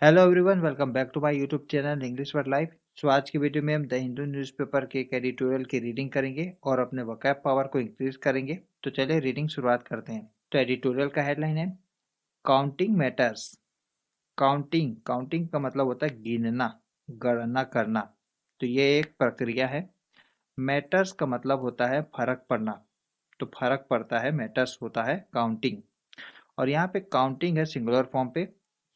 Hello everyone, welcome back to my YouTube channel English word life. So आज की video में हम the Hindu newspaper के एक एडिटोरियल की रीडिंग करेंगे और अपने वोकैब पावर को इंक्रीज करेंगे। तो चलिए रीडिंग शुरुआत करते हैं। तो एडिटोरियल का हेडलाइन है काउंटिंग मैटर्स। काउंटिंग काउंटिंग का मतलब होता है गिनना, गणना करना। तो ये एक प्रक्रिया है। मैटर्स का मतलब होता है फर्क पड़ना। तो फर्क पड़ता है, मैटर्स होता है काउंटिंग। और यहाँ पे काउंटिंग है सिंगुलर फॉर्म पे।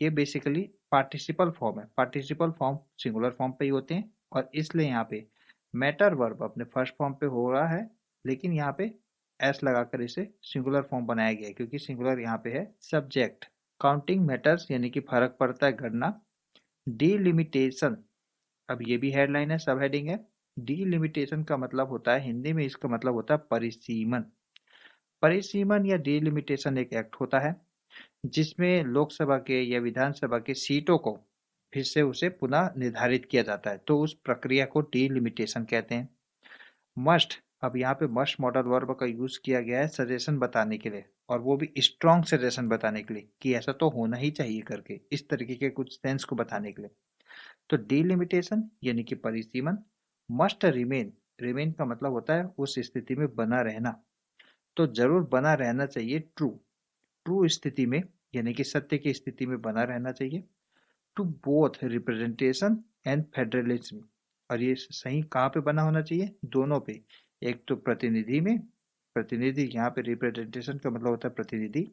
ये बेसिकली पार्टिसिपल फॉर्म है। पार्टिसिपल फॉर्म सिंगुलर फॉर्म पे ही होते हैं और इसलिए यहाँ पे मैटर वर्ब अपने फर्स्ट फॉर्म पे हो रहा है, लेकिन यहाँ पे एस लगाकर इसे सिंगुलर फॉर्म बनाया गया है क्योंकि सिंगुलर यहाँ पे है सब्जेक्ट। काउंटिंग मैटर्स यानी कि फर्क पड़ता है, गणना। डिलिमिटेशन, अब ये भी हेडलाइन है, सब हेडिंग है। डिलिमिटेशन का मतलब होता है, हिंदी में इसका मतलब होता है परिसीमन। परिसीमन या डिलिमिटेशन एक एक्ट होता है जिसमें लोकसभा के या विधानसभा के सीटों को फिर से उसे पुनः निर्धारित किया जाता है। तो उस प्रक्रिया को डिलिमिटेशन कहते हैं। मस्ट, अब यहाँ पे मस्ट मॉडल वर्ब का यूज किया गया है सजेशन बताने के लिए, और वो भी स्ट्रॉन्ग सजेशन बताने के लिए कि ऐसा तो होना ही चाहिए करके, इस तरीके के कुछ सेंस को बताने के लिए। तो डिलिमिटेशन यानी कि परिसीमन। मस्ट रिमेन, रिमेन का मतलब होता है उस स्थिति में बना रहना। तो जरूर बना रहना चाहिए, ट्रू। ट्रू स्थिति में यानी कि सत्य की स्थिति में बना रहना चाहिए। To both representation and federalism, और ये सही कहाँ पे बना होना चाहिए? दोनों पे। एक तो प्रतिनिधि में, प्रतिनिधि यहाँ पे रिप्रेजेंटेशन का मतलब होता है प्रतिनिधि,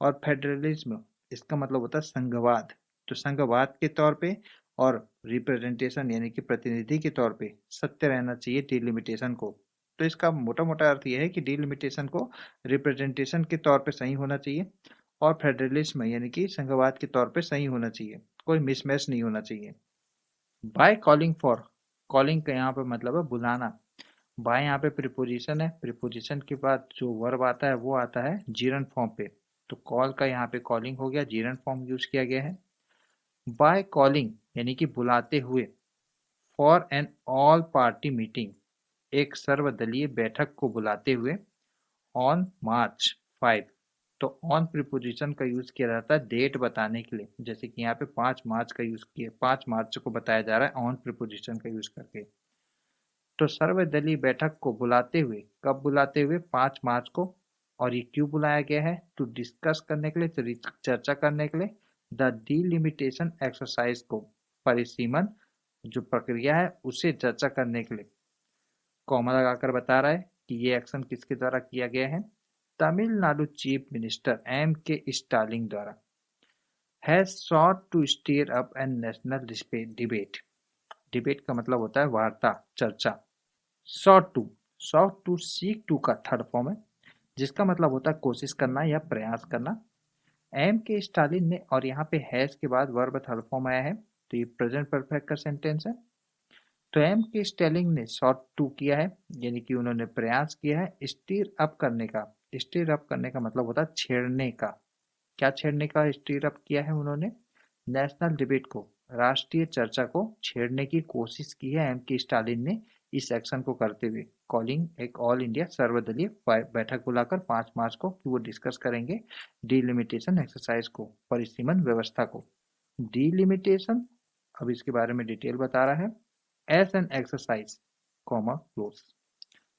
और फेडरलिज्म इसका मतलब होता है संघवाद। तो संघवाद के तौर पे और रिप्रेजेंटेशन यानी कि प्रतिनिधि के तौर पे सत्य रहना चाहिए डिलिमिटेशन को। तो इसका मोटा मोटा अर्थ यह है कि डिलिमिटेशन को रिप्रेजेंटेशन के तौर पे सही होना चाहिए और फेडरलिज्म यानी कि संघवाद के तौर पे सही होना चाहिए, कोई मिसमैच नहीं होना चाहिए। बाय कॉलिंग फॉर, कॉलिंग का यहाँ पे मतलब है बुलाना। बाय यहाँ पे प्रीपोजिशन है, प्रीपोजिशन के बाद जो वर्ब आता है वो आता है जीरन फॉर्म पे। तो कॉल का यहाँ पे कॉलिंग हो गया, जीरन फॉर्म यूज किया गया है। बाय कॉलिंग यानी कि बुलाते हुए। For an all party meeting, एक सर्वदलीय बैठक को बुलाते हुए। ऑन मार्च 5, तो ऑन प्रीपोजिशन का यूज किया जाता है डेट बताने के लिए, जैसे कि यहाँ पे 5 मार्च का यूज किया, 5 मार्च को बताया जा रहा है ऑन प्रीपोजिशन का यूज करके। तो सर्वदलीय बैठक को बुलाते हुए, कब बुलाते हुए? 5 मार्च को। और ये क्यों बुलाया गया है? टू डिस्कस करने के लिए, तो चर्चा करने के लिए द डिलिमिटेशन एक्सरसाइज को, परिसीमन जो प्रक्रिया है उसे चर्चा करने के लिए। कॉमा लगाकर बता रहा है कि ये एक्शन किसके द्वारा किया गया है? तमिलनाडु चीफ मिनिस्टर एम के स्टालिन द्वारा। Has sought to stir up a national debate, debate का मतलब होता है वार्ता, चर्चा। sought to, sought to seek to का थर्ड फॉर्म है जिसका मतलब होता है कोशिश करना या प्रयास करना। एम के स्टालिन ने, और यहाँ पे हैज के बाद वर्ब थर्ड फॉर्म आया है, तो ये प्रेजेंट परफेक्ट का सेंटेंस है। तो एम के स्टेलिंग ने शॉर्ट टू किया है यानी कि उन्होंने प्रयास किया है स्टीर अप करने का। स्टीर अप करने का मतलब होता है छेड़ने का। क्या छेड़ने का स्टीर अप किया है उन्होंने? नेशनल डिबेट को, राष्ट्रीय चर्चा को छेड़ने की कोशिश की है एम के स्टालिन ने इस एक्शन को करते हुए। कॉलिंग एक ऑल इंडिया सर्वदलीय बैठक बुलाकर 5 मार्च को कि वो डिस्कस करेंगे डिलिमिटेशन एक्सरसाइज को, परिसीमन व्यवस्था को। डिलिमिटेशन, अब इसके बारे में डिटेल बता रहा है। As an exercise, comma close.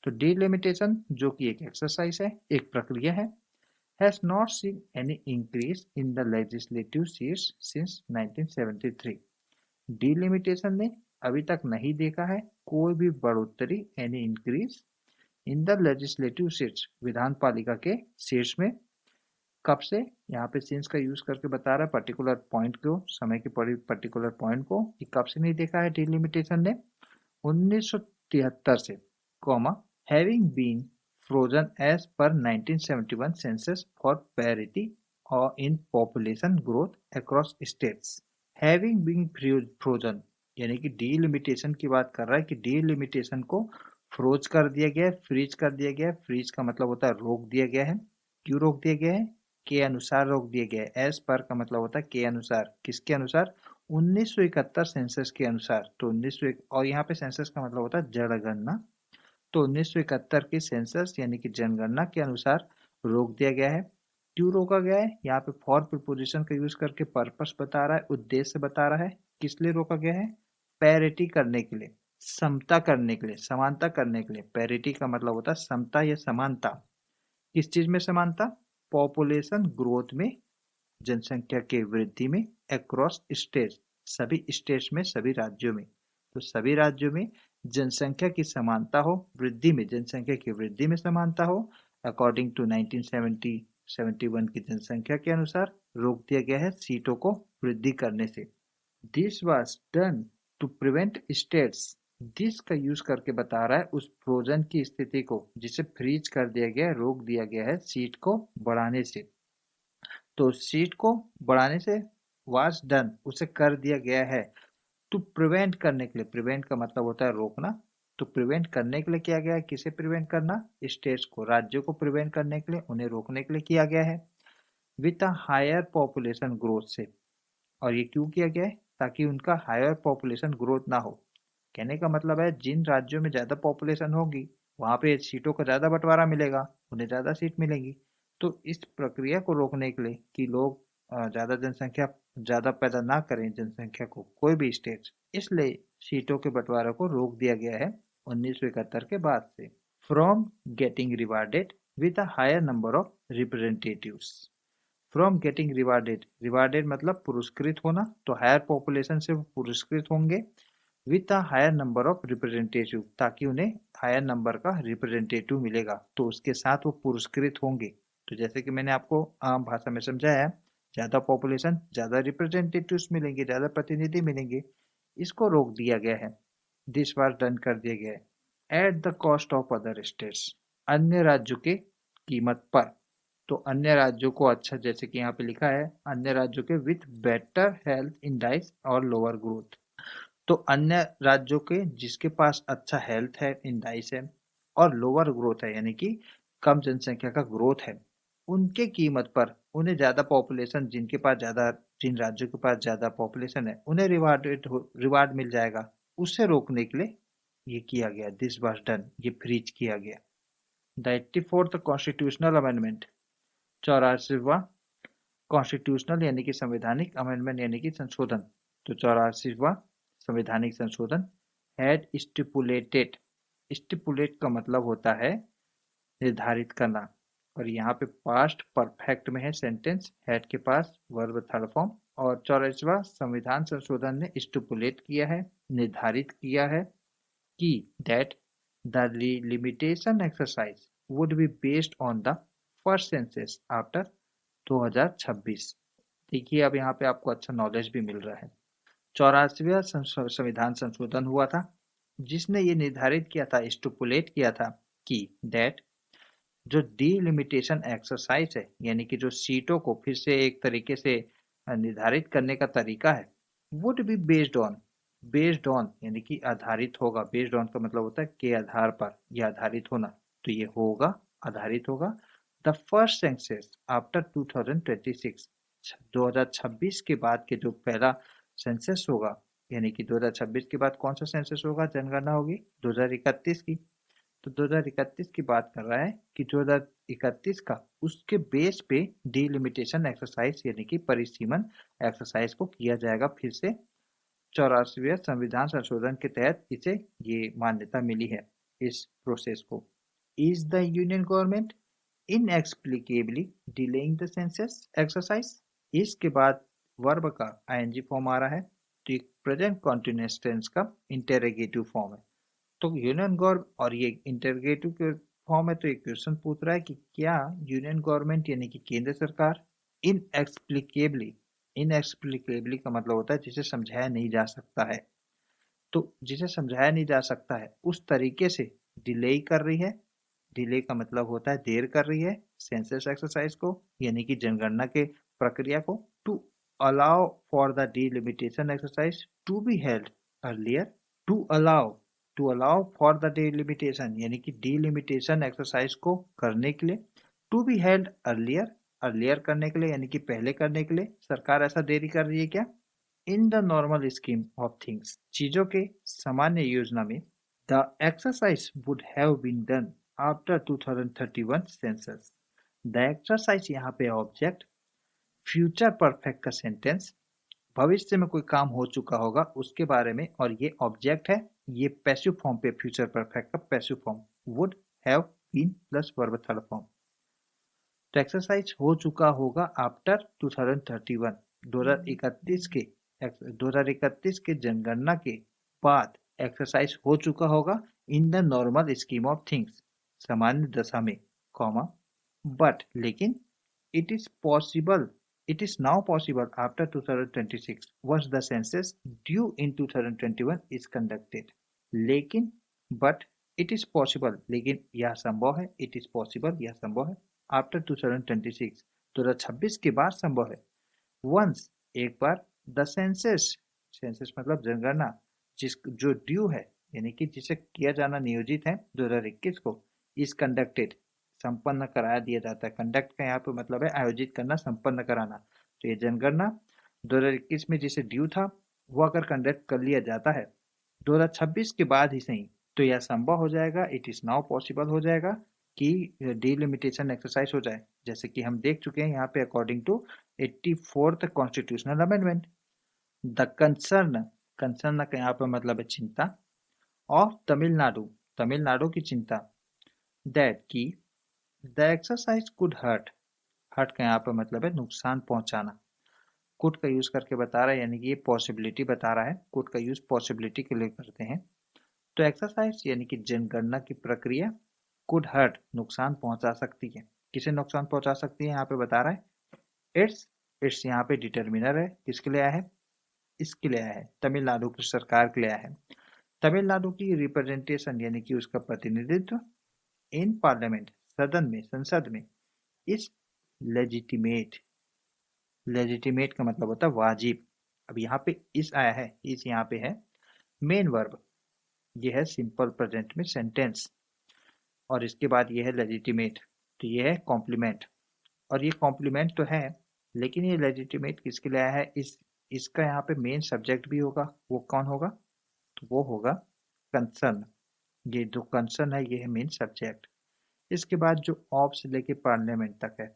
तो डिलिमिटेशन जो कि एक एक्सरसाइज है, एक प्रक्रिया है, has not seen any increase in the legislative seats since 1973। Delimitation ने अभी तक नहीं देखा है कोई भी बढ़ोतरी, यानी increase, in the legislative seats, विधान पालिका के सीट्स में। कब से? यहाँ पे सिंस का यूज करके बता रहा है पर्टिकुलर पॉइंट को, समय के पर्टिकुलर पॉइंट को, कि कब से नहीं देखा है डिलिमिटेशन ने? 1973 से, comma having been frozen as per 1971 census for parity or in population growth across states। Having been frozen यानी कि डिलिमिटेशन की बात कर रहा है कि डिलिमिटेशन को फ्रोज कर दिया गया है, फ्रीज कर दिया गया है। फ्रीज का मतलब होता है रोक दिया गया है। क्यों रोक दिया गया है? के अनुसार रोक दिया गया है। एज पर का मतलब होता है के अनुसार। किसके अनुसार? 1971 सेंसस के अनुसार। तो 1900, और यहाँ पे सेंसस का मतलब होता है जनगणना। तो 1971 के सेंसस यानी कि जनगणना के अनुसार रोक दिया गया है। क्यों रोका गया है? यहाँ पे फॉर प्रीपोजिशन का यूज करके पर्पस बता रहा है, उद्देश्य बता रहा है। किस लिए रोका गया है? पैरिटी करने के लिए, समता करने के लिए, समानता करने के लिए। पैरिटी का मतलब होता है समता या समानता। किस चीज में समानता? पॉपुलेशन ग्रोथ में, जनसंख्या के वृद्धि में, अक्रॉस स्टेट्स, सभी स्टेट्स में, सभी राज्यों में। तो सभी राज्यों में जनसंख्या की समानता हो, वृद्धि में, जनसंख्या की वृद्धि में समानता हो, अकॉर्डिंग टू 1971 की जनसंख्या के अनुसार रोक दिया गया है सीटों को वृद्धि करने से। This was done to prevent states, this का यूज करके बता रहा है उस फ्रोजन की स्थिति को जिसे फ्रीज कर दिया गया है, रोक दिया गया है सीट को बढ़ाने से। तो सीट को बढ़ाने से वाज डन, उसे कर दिया गया है। टू प्रिवेंट करने के लिए, प्रिवेंट का मतलब होता है रोकना। तो प्रिवेंट करने के लिए किया गया है, किसे प्रिवेंट करना? स्टेट्स को, राज्यों को प्रिवेंट करने के लिए, उन्हें रोकने के लिए किया गया है। With a higher population growth से, और ये क्यों किया गया है? ताकि उनका हायर पॉपुलेशन ग्रोथ ना हो। कहने का मतलब है जिन राज्यों में ज्यादा पॉपुलेशन होगी वहां पे सीटों का ज्यादा बंटवारा मिलेगा, उन्हें ज्यादा सीट मिलेंगी। तो इस प्रक्रिया को रोकने के लिए कि लोग ज्यादा जनसंख्या ज्यादा पैदा ना करें जनसंख्या को कोई भी स्टेट, इसलिए सीटों के बंटवारे को रोक दिया गया है 1971 के बाद से। From getting rewarded with a higher number of representatives, from getting rewarded, rewarded मतलब पुरस्कृत होना, तो हायर पॉपुलेशन से वो पुरस्कृत होंगे with a higher number of representative, ताकि उन्हें हायर नंबर का रिप्रेजेंटेटिव मिलेगा, तो उसके साथ वो पुरस्कृत होंगे। तो जैसे कि मैंने आपको आम भाषा में समझाया, ज्यादा पॉपुलेशन ज्यादा रिप्रेजेंटेटिव्स मिलेंगे, ज्यादा प्रतिनिधि मिलेंगे, इसको रोक दिया गया है। दिस वाज डन कर दिया गया है at the cost of other states, अन्य राज्यों के कीमत पर। तो अन्य राज्यों को, अच्छा जैसे कि यहाँ पे लिखा है, अन्य राज्यों के विथ बेटर हेल्थ इंडेक्स और लोअर ग्रोथ। तो अन्य राज्यों के जिसके पास अच्छा हेल्थ है, इंडाइस है, और लोअर ग्रोथ है यानी कि कम जनसंख्या का ग्रोथ है, उनके कीमत पर उन्हें ज्यादा पॉपुलेशन, जिनके पास ज्यादा, जिन राज्यों के पास ज्यादा पॉपुलेशन है उन्हें रिवार्ड मिल जाएगा। उसे रोकने के लिए ये किया गया, दिस वाज डन, ये फ्रीज किया गया। द 84th कॉन्स्टिट्यूशनल अमेंडमेंट, 84वां कॉन्स्टिट्यूशनल यानी कि संवैधानिक, अमेंडमेंट यानी कि संशोधन। तो 84वां संवैधानिक संशोधन हैड स्टिपुलेटेड, स्टिपुलेट का मतलब होता है निर्धारित करना, और यहाँ पे पास्ट परफेक्ट में है सेंटेंस, हैड के पास वर्ब थर्ड फॉर्म। और 84वां संविधान संशोधन ने स्टिपुलेट किया है, निर्धारित किया है कि that the limitation exercise would be based on the first census after 2026। देखिए अब यहाँ पे आपको अच्छा नॉलेज भी मिल रहा है। 84वां संविधान संशोधन हुआ था जिसने ये निर्धारित किया था, स्टुपुलेट किया था कि दैट जो डीलिमिटेशन एक्सरसाइज है, यानी कि जो सीटों को फिर से एक तरीके से निर्धारित करने का तरीका है, वुड बी बेस्ड ऑन यानी कि आधारित होगा, बेस्ड ऑन का मतलब होता है के आधार पर, यह आधारित होना, तो ये होगा, आधारित होगा द फर्स्ट सेंसस आफ्टर 2026, 2026 के बाद के जो पहला सेंसस होगा, यानी कि 2026 के बाद कौन सा सेंसस होगा, जनगणना होगी 2031 की। तो 2031 की बात कर रहा है कि 2031 का उसके बेस पे डिलिमिटेशन एक्सरसाइज यानी कि परिसीमन एक्सरसाइज को किया जाएगा फिर से। 84वें संविधान संशोधन के तहत इसे ये मान्यता मिली है इस प्रोसेस को। Is the union government inexplicably delaying the census exercise, इसके बाद वर्ब का ing फॉर्म आ रहा है, तो एक प्रेजेंट कॉन्टिन्यूअस टेंस का इंटेरोगेटिव फॉर्म है। तो यूनियन गवर्नमेंट, और ये इंटेरोगेटिव के फॉर्म है, तो एक क्वेश्चन पूछ रहा है कि क्या यूनियन गवर्नमेंट यानी कि केंद्र सरकार इनएक्सप्लिकेबली, इनएक्सप्लिकेबली का मतलब होता है जिसे समझाया नहीं जा सकता है, तो जिसे समझाया नहीं जा सकता है उस तरीके से डिले कर रही है। डिले का मतलब होता है देर कर रही है सेंसस एक्सरसाइज को, यानी कि जनगणना के प्रक्रिया को, to allow for the delimitation exercise to be held earlier, to allow, to allow for the delimitation यानी कि डिलिमिटेशन एक्सरसाइज को करने के लिए, to be held earlier, earlier करने के लिए यानी कि पहले करने के लिए सरकार ऐसा देरी कर रही है क्या? In the normal scheme of things, चीजों के सामान्य योजना में, the exercise would have been done after 2031 census, the exercise यहाँ पे ऑब्जेक्ट, फ्यूचर परफेक्ट का सेंटेंस, भविष्य में कोई काम हो चुका होगा उसके बारे में, और ये ऑब्जेक्ट है, ये पैसिव फॉर्म पे, फ्यूचर परफेक्ट का passive form, would have been plus verb third form. तो एक्सरसाइज हो चुका होगा आफ्टर 2031, 2031 के 2031 के जनगणना के बाद एक्सरसाइज हो चुका होगा इन the normal scheme of things, सामान्य दशा में, कॉमा, बट लेकिन, it is possible, it is now possible after 2026 once the census due in 2021 is conducted। लेकिन, but it is possible, लेकिन यह संभव है, it is possible यह संभव है, after 2026 2026 के बाद संभव है, once एक बार, the census, census मतलब जनगणना, जिस जो ड्यू है यानी कि जिसे किया जाना नियोजित है 2021 को, is conducted संपन्न करा दिया जाता है। कंडक्ट का यहाँ पे मतलब है आयोजित करना, संपन्न कराना। तो ये जनगणना 2021 में जिसे ड्यू था वो अगर कंडक्ट कर लिया जाता है 2026 के बाद ही सही, तो यह संभव हो जाएगा, इट इज नाउ पॉसिबल हो जाएगा कि डिलिमिटेशन एक्सरसाइज हो जाए, जैसे कि हम देख चुके हैं यहाँ पे according to 84th constitutional amendment. The concern, concern का यहाँ पे मतलब है चिंता, ऑफ तमिलनाडु, तमिलनाडु की चिंता, दैट की the exercise could hurt, hurt का यहाँ पे मतलब है नुकसान पहुंचाना, कुड का यूज करके बता रहा है, यानी कि ये पॉसिबिलिटी बता रहा है, कुड का यूज पॉसिबिलिटी के लिए करते हैं। तो एक्सरसाइज यानी कि जनगणना की प्रक्रिया कुड हर्ट नुकसान पहुंचा सकती है, किसे नुकसान पहुंचा सकती है यहाँ पे बता रहा है। इट्स, इट्स यहाँ पे डिटर्मिनर है, किसके लिए आया है, इसके लिए आया है, तमिलनाडु की सरकार के लिए आया है। तमिलनाडु की रिप्रेजेंटेशन यानी कि उसका प्रतिनिधित्व इन पार्लियामेंट, सदन में, संसद में, इस लेजिटिमेट, लेजिटिमेट का मतलब होता है वाजिब। अब यहाँ पे इस आया है, इस यहाँ पे है मेन वर्ब, ये है सिंपल प्रेजेंट में सेंटेंस, और इसके बाद ये है लेजिटिमेट, तो ये है कॉम्प्लीमेंट, और ये कॉम्प्लीमेंट तो है, लेकिन ये लेजिटिमेट किसके लिए आया है, इसका यहाँ पे मेन सब्जेक्ट भी होगा, वो कौन होगा, तो वो होगा कंसर्न, ये जो कंसर्न है ये है मेन सब्जेक्ट। इसके बाद जो ऑफ से लेके पार्लियामेंट तक है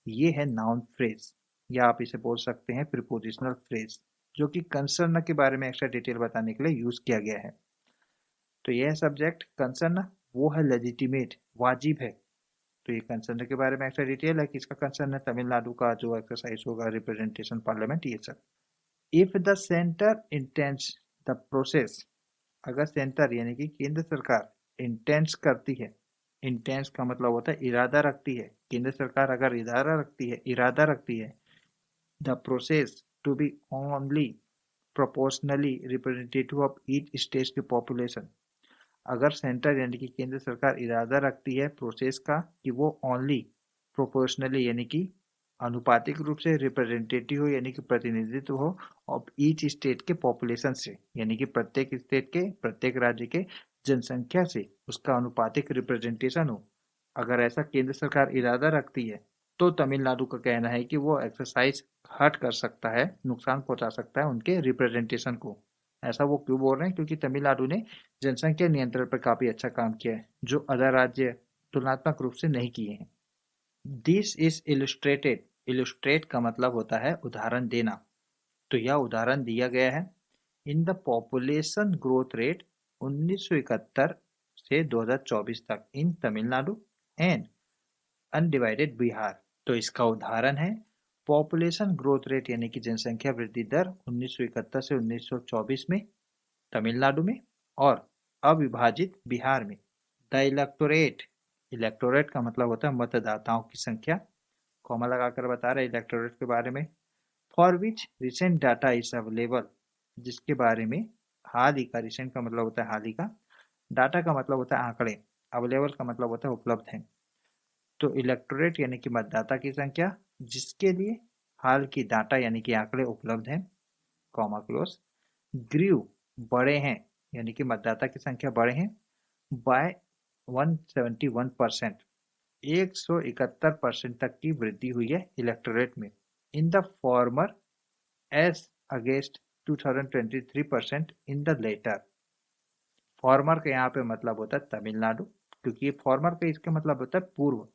ये है नाउन फ्रेज, या आप इसे बोल सकते हैं प्रीपोजिशनल फ्रेज, जो कि कंसर्न के बारे में एक्स्ट्रा डिटेल बताने के लिए यूज किया गया है। तो यह सब्जेक्ट कंसर्न, वो है लेजिटिमेट, वाजिब है। तो ये कंसर्न के बारे में एक्स्ट्रा डिटेल है कि इसका कंसर्न है तमिलनाडु का जो एक्सरसाइज होगा रिप्रेजेंटेशन पार्लियामेंट, ये सब। If the centre intense the process, अगर सेंटर यानी कि केंद्र सरकार इंटेंस करती है, इंटेंस का मतलब होता है इरादा रखती है, केंद्र सरकार अगर इरादा रखती है the process to be only proportionally representative of each state की पॉपुलेशन, अगर सेंटर यानी कि केंद्र सरकार इरादा रखती है प्रोसेस का कि वो ओनली प्रोपोर्शनली यानी कि आनुपातिक रूप से रिप्रेजेंटेटिव हो यानी कि प्रतिनिधित्व हो ऑफ ईच स्टेट के पॉपुलेशन से, यानी कि प्रत्येक स्टेट के, प्रत्येक राज्य के जनसंख्या से उसका आनुपातिक रिप्रेजेंटेशन हो, अगर ऐसा केंद्र सरकार इरादा रखती है तो तमिलनाडु का कहना है कि वो एक्सरसाइज हर्ट कर सकता है, नुकसान पहुंचा सकता है उनके रिप्रेजेंटेशन को। ऐसा वो क्यों बोल रहे हैं, क्योंकि तमिलनाडु ने जनसंख्या नियंत्रण पर काफी अच्छा काम किया है जो अदर राज्य तुलनात्मक रूप से नहीं किए हैं। दिस इज इलस्ट्रेटेड, इलस्ट्रेट का मतलब होता है उदाहरण देना, तो यह उदाहरण दिया गया है in the population growth rate 1971 से 2024 तक इन तमिलनाडु एंड अनडिवाइडेड बिहार। तो इसका उदाहरण है पॉपुलेशन ग्रोथ रेट यानी कि जनसंख्या वृद्धि दर 1971 से 1924 में तमिलनाडु में, और अविभाजित बिहार में। द इलेक्टोरेट, इलेक्टोरेट का मतलब होता है मतदाताओं की संख्या, कॉमा लगाकर बता रहे इलेक्टोरेट के बारे में। For which recent data is available, जिसके बारे में हाल ही का, रिसेंट का मतलब होता है हाल ही का, डाटा का मतलब होता है आंकड़े, अवेलेबल का मतलब होता है उपलब्ध है। तो इलेक्टोरेट यानी कि मतदाता की संख्या जिसके लिए हाल की डाटा यानी कि आंकड़े उपलब्ध हैं, कॉमा क्लोज, ग्रीव बड़े हैं यानी कि मतदाता की संख्या बढ़े हैं, बाय 171%, 171% तक की वृद्धि हुई है इलेक्टोरेट में, in the former as against 2023% in the latter. Former का यहाँ पे मतलब होता है तमिलनाडु, क्योंकि ये फॉर्मर का इसका मतलब होता है पूर्व,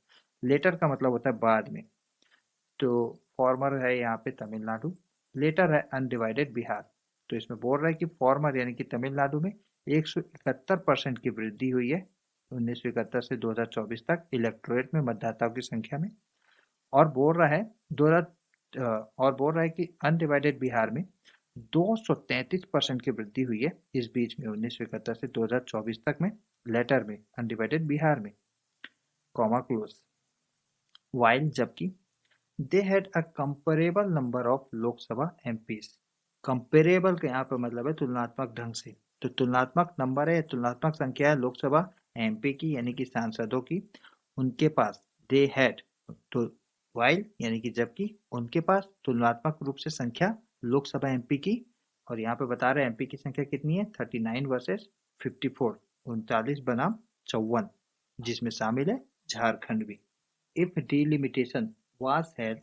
लेटर का मतलब होता है बाद में। तो फॉर्मर है यहाँ पे तमिलनाडु, लेटर है अनडिवाइडेड बिहार। तो इसमें बोल रहा है कि फॉर्मर यानी कि तमिलनाडु में 171% की वृद्धि हुई है 1971 से 2024 तक इलेक्टोरेट में मतदाताओं की संख्या में। और बोल रहा है 2000 कि अनडिवाइडेड बिहार में 233% की वृद्धि हुई है इस बीच में 1971 से 2024 तक में लेटर में अनडिवाइडेड बिहार में, कॉमा क्लोज। वाइल जबकि they had a comparable number of Lok Sabha MPs. Comparable का यहाँ पे मतलब है तुलनात्मक ढंग से। तो तुलनात्मक नंबर है, तुलनात्मक संख्या है लोकसभा एमपी की यानी कि सांसदों की, उनके पास। दे हैड, तो वाइल यानी कि जबकि उनके पास तुलनात्मक रूप से संख्या लोकसभा एमपी की। और यहाँ पे बता रहे हैं एमपी की संख्या कितनी है, 39 वर्सेस 54, 39 बनाम 54, जिसमें शामिल है झारखंड भी। इफ डिलिमिटेशन वाज हेल्ड,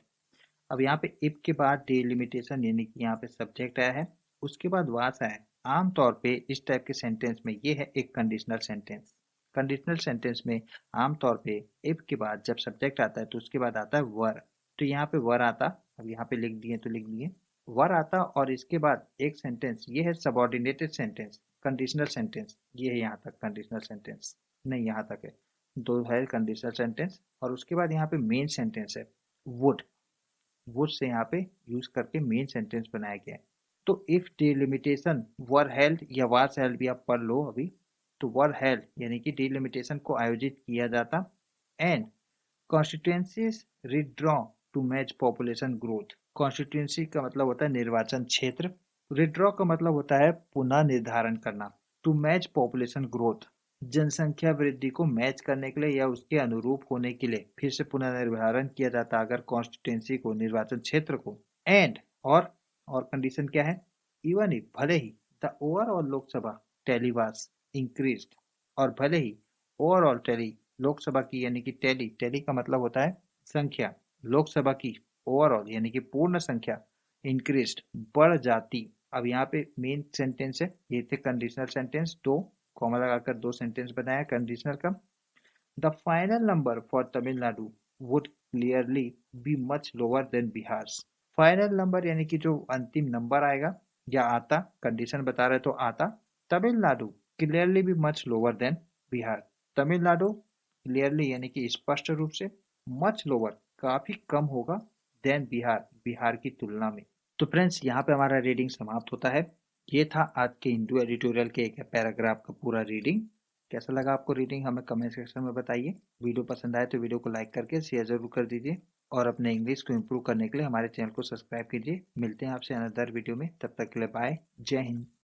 अब यहाँ पे इफ के बाद डिलिमिटेशन यानी कि यहाँ पे सब्जेक्ट आया है, उसके बाद वाज आया है। आमतौर पे इस टाइप के सेंटेंस में ये है एक कंडीशनल सेंटेंस। कंडीशनल सेंटेंस में आमतौर पे इफ के बाद जब सब्जेक्ट आता है तो उसके बाद आता है वर। तो यहाँ पे वर आता, अब यहाँ पे लिख दिए तो लिख दिए वर आता, और इसके बाद एक सेंटेंस ये है सबऑर्डिनेटेड सेंटेंस, कंडीशनल सेंटेंस। ये है यहाँ तक कंडीशनल सेंटेंस, नहीं यहाँ तक है, दो है कंडीशनल सेंटेंस। और उसके बाद यहाँ पे मेन सेंटेंस है वुड, वुड से यहाँ पे यूज करके मेन सेंटेंस बनाया गया है। तो इफ डिलिमिटेशन वर हेल्ड या वाज हेल्ड भी आप पढ़ लो अभी। तो वर हेल्ड यानी कि डिलिमिटेशन को आयोजित किया जाता, and constituencies redraw to match population growth. Constituency का मतलब होता है निर्वाचन क्षेत्र, रिड्रॉ का मतलब होता है पुनः निर्धारण करना, टू मैच पॉपुलेशन ग्रोथ जनसंख्या वृद्धि को मैच करने के लिए या उसके अनुरूप होने के लिए फिर से पुनर्निर्धारण किया जाता अगर कॉन्स्टिट्यूंसी को, निर्वाचन क्षेत्र को। एंड, और कंडीशन क्या है, इवन इफ भले ही द ओवरऑल लोकसभा टेलीवास इंक्रीज्ड, और भले ही ओवरऑल टेली लोकसभा की यानी कि टेली, टेली का मतलब होता है संख्या, लोकसभा की ओवरऑल यानी कि पूर्ण संख्या इंक्रीज्ड बढ़ जाती। अब यहाँ पे मेन सेंटेंस है, ये थे कंडीशनल सेंटेंस, दो कॉमा लगाकर दो सेंटेंस बनाया कंडीशनल का। The final number for Tamil Nadu would clearly be much lower than Bihar. Final number यानी कि जो अंतिम नंबर आएगा या आता, कंडीशन बता रहे तो आता, Tamil Nadu clearly be much lower than Bihar. Tamil Nadu clearly यानी कि स्पष्ट रूप से, मच लोअर काफी कम होगा, देन बिहार, बिहार की तुलना में। तो फ्रेंड्स यहाँ पे हमारा रीडिंग समाप्त होता है। ये था आज के हिंदू एडिटोरियल के एक पैराग्राफ का पूरा रीडिंग। कैसा लगा आपको रीडिंग हमें कमेंट सेक्शन में बताइए। वीडियो पसंद आए तो वीडियो को लाइक करके शेयर जरूर कर दीजिए, और अपने इंग्लिश को इम्प्रूव करने के लिए हमारे चैनल को सब्सक्राइब कीजिए। मिलते हैं आपसे अनदर वीडियो में, तब तक के लिए बाय, जय हिंद।